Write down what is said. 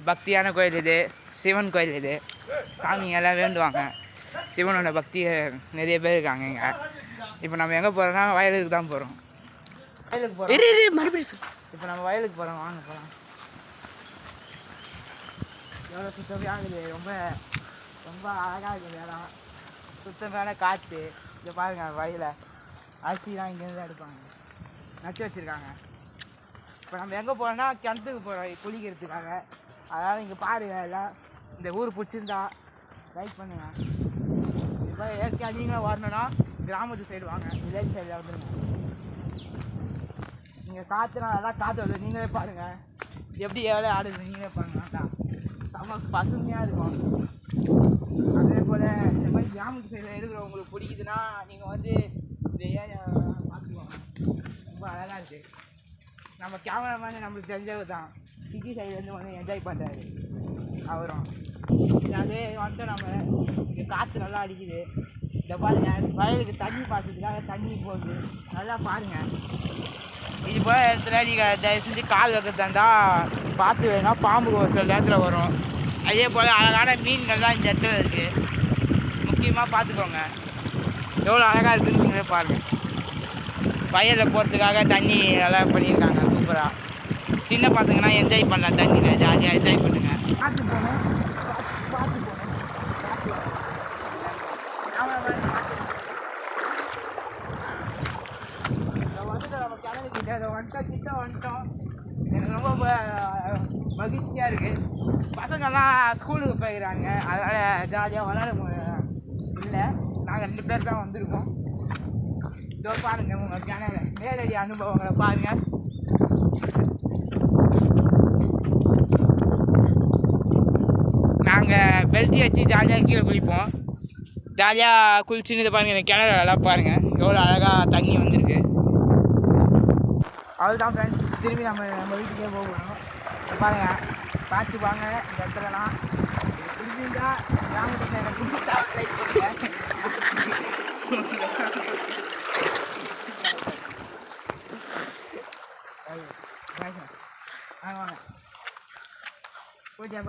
பக்தியான கோயில் இது, சிவன் கோயில் இது. சாமி எல்லாம் வேண்டுவாங்க, சிவனோட பக்தி நிறைய பேர் இருக்காங்க இங்கே. இப்போ நம்ம எங்கே போகிறோம்னா வயலுக்கு தான் போகிறோம். வயலுக்கு போகிறோம் மறுபடியும். இப்போ நம்ம வயலுக்கு போகிறோம், வாங்க போகலாம். எவ்வளோ சுத்தமாக ஆகுது, ரொம்ப ரொம்ப அழகாக இருக்குது இடம். சுத்தமான காற்று. இதை பாருங்கள், வயலை அரிசிலாம் இங்கேருந்து தான் எடுப்பாங்க, நட்டு வச்சுருக்காங்க. இப்போ நம்ம எங்கே போகிறோம்னா கிணத்துக்கு போகிறோம் குளிக்கிறதுக்காக. அதனால் இங்கே பாருங்க, எல்லாம் இந்த ஊர் பிடிச்சிருந்தா லைக் பண்ணுங்க. இப்போ இயற்கை நீங்களும் வரணும்னா கிராமத்து சைடு வாங்க, வில்லேஜ் சைடில் வந்துடுங்க. நீங்கள் காற்றுனா நல்லா காற்று வருது, நீங்களே பாருங்கள் எப்படி எவ்வளோ ஆடுது, நீங்களே பாருங்க. செம்ம பசுமையாக இருக்கும். அதே போல் இந்த மாதிரி கிராமத்து சைடில் இருக்கிறவங்களுக்கு பிடிக்குதுன்னா நீங்கள் வந்து இந்த ஏரியா பார்த்துக்குவாங்க, ரொம்ப அழகாக இருக்குது. நம்ம கேமராமேன் நம்மளுக்கு தெரிஞ்சவர் தான், சிட்டி சைட்லேருந்து வந்து என்ஜாய் பண்ணுறாரு அவரும். அதே வந்துட்டு நம்ம இங்கே காற்று நல்லா அடிக்குது. இந்த பாருங்க, வயலுக்கு தண்ணி பாய்ச்சதுக்காக தண்ணி போகுது, நல்லா பாருங்கள். இது போல் இடத்துல நீங்கள் தயவு செஞ்சு கால் வைக்கிறதாண்டா பார்த்து வேணும்னா பாம்பு ஒரு சில நேரத்தில் வரும். அதே போல் அழகான மீன்கள்லாம் இந்த இடத்துல இருக்குது, முக்கியமாக பார்த்துக்கோங்க. எவ்வளோ அழகாக இருக்குதுன்னு நீங்களே பாருங்கள். வயலில் போகிறதுக்காக தண்ணி நல்லா பண்ணியிருக்காங்க சூப்பராக. சின்ன பசங்கன்னா என்ஜாய் பண்ணலாம், தண்ணியில் ஜாலியாக என்ஜாய் பண்ணுங்க. பார்த்து போனேன், பார்த்து போனேன். வந்துட்டு நம்ம கிளம்பிக்கிட்ட அதை வந்துட்டோம். எனக்கு ரொம்ப மகிழ்ச்சியாக இருக்குது. பசங்கள்லாம் ஸ்கூலுக்கு போயிடுறாங்க, அதனால் ஜாலியாக விளாட இல்லை. நாங்கள் 2 பேர் தான் வந்திருக்கோம். இதோ பாருங்கள், உங்கள் கிணறு நேரடி அனுபவங்களை பாருங்கள். நாங்கள் பெல்ட்டி வச்சு ஜாலியாக கீழே குளிப்போம். ஜாலியாக குளிச்சுன்னு இதை பாருங்கள், இந்த கிணறு எல்லாம் பாருங்கள் எவ்வளோ அழகாக தண்ணி வந்திருக்கு. அவ்வளோதான் ஃப்ரெண்ட்ஸ், திரும்பி நம்ம வீட்டுக்கே போகணும். பாருங்கள், பார்த்து வாங்க இந்த இடத்துலலாம். புரிஞ்சுருந்தா கிராமத்தில் எனக்கு பிடிச்சா லைக் பண்ணுங்க. வாங்க பூஜை